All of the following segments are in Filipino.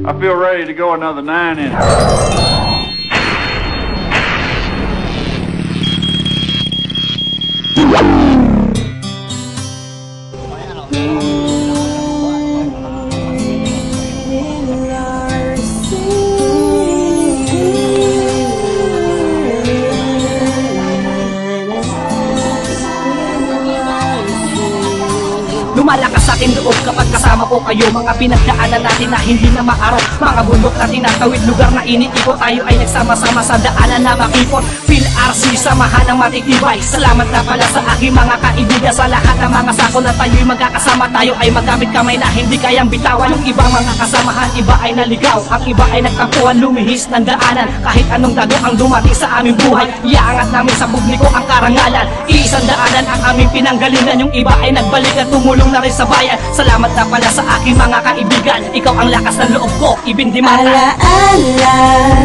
I feel ready to go another 9 innings. Lumalakas sa aking loob kapag kasama ko kayo. Mga pinagdaanan natin na hindi na maaraw, mga bundok na tinatawid, lugar na iniikot. Tayo ay nagsama-sama sa daanan na makipot. Phil RC, samahan ng matitibay. Salamat na pala sa aking mga kaibigan. Sa lahat ng mga sako na tayo'y magkakasama. Tayo ay magkamit kamay na hindi kayang bitawan. Yung ibang mga kasamahan, iba ay naligaw, ang iba ay nagtampuan, lumihis ng daanan. Kahit anong dago ang dumating sa aming buhay, iaangat namin sa publiko ang karangalan. Iisang daanan ang aming pinanggalingan. Yung iba ay nagbalik at tumulong na rin sa bayan. Salamat na pala sa aking mga kaibigan. Ikaw ang lakas ng loob ko, ibindimata. Alaala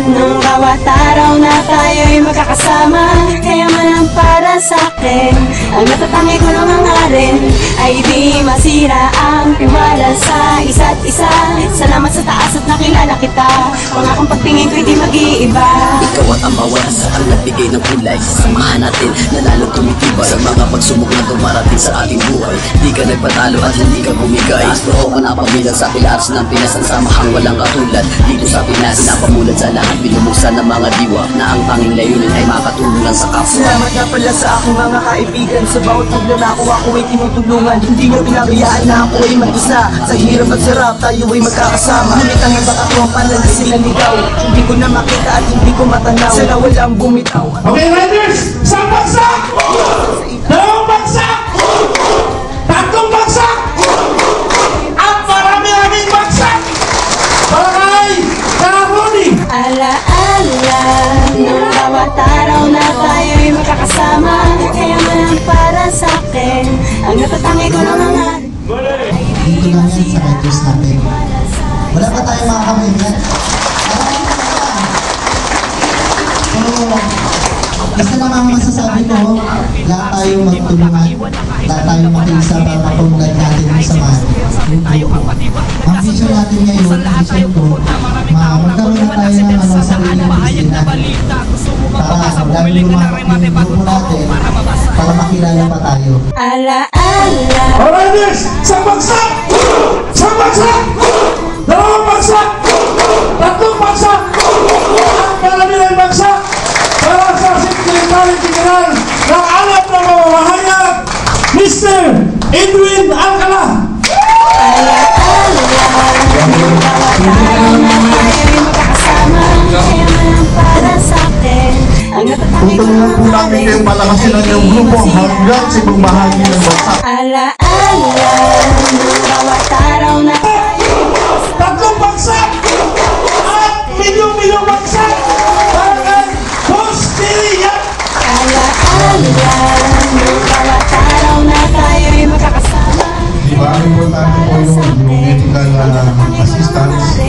ng bawat araw na tayo'y magkakasama. Kaya man ang para sa'kin, ang natatangi ko ng hangarin ay di masira ang tiwala sa isa't isa. Salamat sa taas at nakilala kita. Pangakong pagtingin ko'y di mag-iiba. Ikaw at ang bawat isa ang nagbigay ng kulay. Samahan natin na lalong tumitibay sa mga pagsubok na dumarating sa ating buhay. Di ka nagpatalo at hindi ka bumigay. Pero ka napabilang sa pilars ng Pinas, ang samahang walang katulad dito sa Pinas. Napamulat sa lahat, binubuksan ng mga diwa na ang tanging layunin ay makatulong lang sa kapwa. Salamat na pala sa aking mga kaibigan. Sa bawat pagnanako ako ay tinutulungan. Hindi nyo pinakayaan na ako ay mag-isa. Sa hirap at sarap tayo ay magkakasama. Ngunit ang iba ako pala na sila ligaw. Hindi ko na makita at hindi ko matanaw. Sana walang bumitaw. Okay, riders! Isang bagsak! Dalawang bagsak! Tatlong bagsak! At marami-raming bagsak! Barangay Karuni! Alaala ng bawat araw na tayo'y magkakasama. Kaya man ang para sa'kin, ang natatangi ko ng hangarin. Dito lang yan sa riders natin. Wala pa tayong mga kamay. Basta lang ang masasabi ko, lahat tayo magtulungan, lahat tayo makiisa para mapaunlad natin yung samahan. Ang vision natin ngayon, vision ko, magkaroon na tayo ng sariling Christina para dahil lumakot yung grupo natin para makilala pa tayo. Alaala. Alright, riders! Isang bagsak! Isang bagsak! Dalawang bagsak! Tatlong bagsak! At marami-raming bagsak! Para sa Secretary General ng alam ng mamamahayag, Mr. Edwin Alcala. Alaala ng bawat araw na tayo'y magkakasama. Kaya man ang para sa'kin, ang natatangi ko ng po namin kayong palakasin ng iyong grupo hanggang sa ibang bahagi ng bansa. Alaala ng bawat araw na tayo'y magkakasama. Tatlong bagsak at milyong-milyong bagsak para kay Constelia. Alaala ng bawat araw na tayo'y magkakasama. Diba, ang importante po yung medical assistance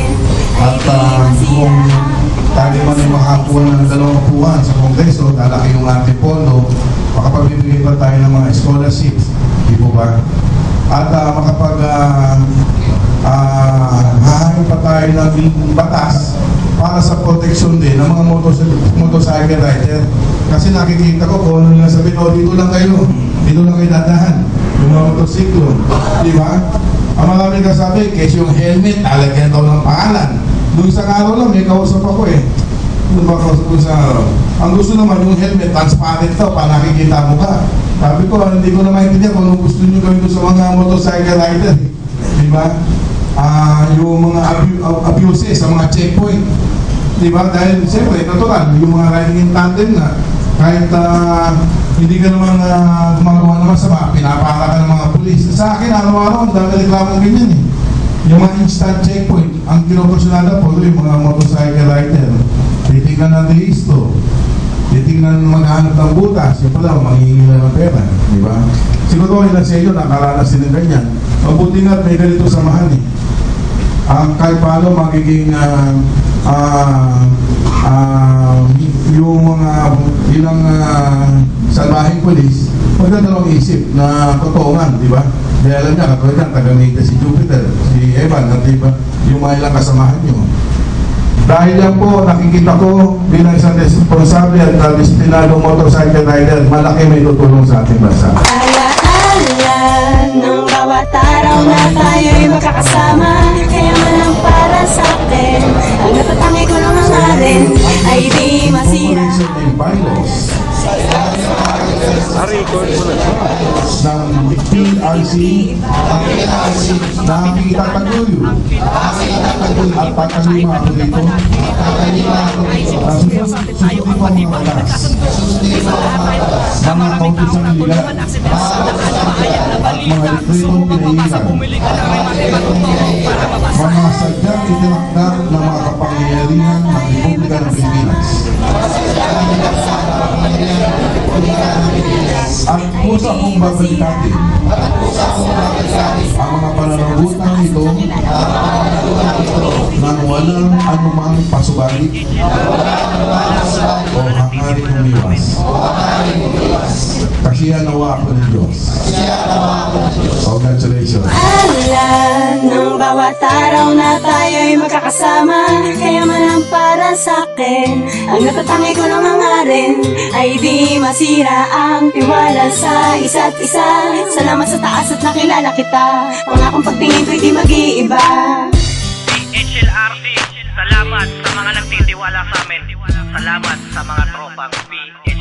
at kung tayo man ay makakuha ng dalawang upuan sa Kongreso, lalaki yung ating pondo, makapagbibigay pa tayo ng mga scholarships, di po ba? At hahain pa tayo ng batas para sa protection din ng mga motorcycle rider. Kasi nakikita ko kung ano nila sabihin, dito lang kayo dadahan, yung mga motorsiklo, di ba? Ang maraming kasabi, kasi yung helmet, talagyan daw ng pangalan. Noong isang araw lang, may kausap ako eh. Ang gusto naman, yung helmet, transparent daw, para nakikita mo ka. Sabi ko, hindi ko na maintindihan kung anong gusto nyo gawin sa mga motorcycle rider. Di ba? Yung mga abuses sa mga checkpoint. Di ba? Dahil, siyempre, natural, yung mga riding in tandem na, kahit hindi ka naman gumagawa naman sa mga pinapaka ka ng mga pulis. Sa akin, araw-araw, ang dami reklamong ganyan eh. Yung mga instant checkpoint, ang kinoporsyonada po yung mga motorcycle rider. Titignan ng rehisto, titignan maghanap ng butas, yung pala, manghihingi na ng pera, di ba? Siguro ilan sa inyo, nakaranas din ng ganyan. Mabuti nga may ganito samahan eh. Kahit paano magiging yung mga ilang salbahing polis, magdadalawang isip na totoo nga, di ba? Dahil alam niya, katulad yan, taga-Mayte si Jupiter, si Evan, at di ba, yung mga ilang kasamahan niyo. Dahil yan po, nakikita ko bilang isang responsable at disiplinadong motorcycle rider, malaki may tutulong sa ating bansa. Alaala ng bawat araw na tayo'y makakasama, kaya man ang para sa akin, ang natatangi ko lang hangarin ay di masira. Operation and bylaws ng PRC na itataguyod at patalima ako dito susundin mo ang mga batas mga kautosang iligal at mga dekretong pinahilan mga sadyang itinakda ng mga kapangyarihan ng Republika ng Pilipinas at pusa kong babalitatin ang mga pananagutan ito nang walang anumang pasubalik o hangaring umiwas. Kasiya nawa ako ng Diyos. Congratulations. Alam ng bawat araw na tayo'y magkakasama, kaya man ang para sa akin, ang natatangi ko lang hangarin ay di masira ang tiwala sa isa't isa. Salamat sa taas at nakilala kita, pangakong pagtingin ko'y di mag-iiba. HLRC, salamat sa mga nagtitiwala sa amin. Salamat sa mga tropang PHLRC.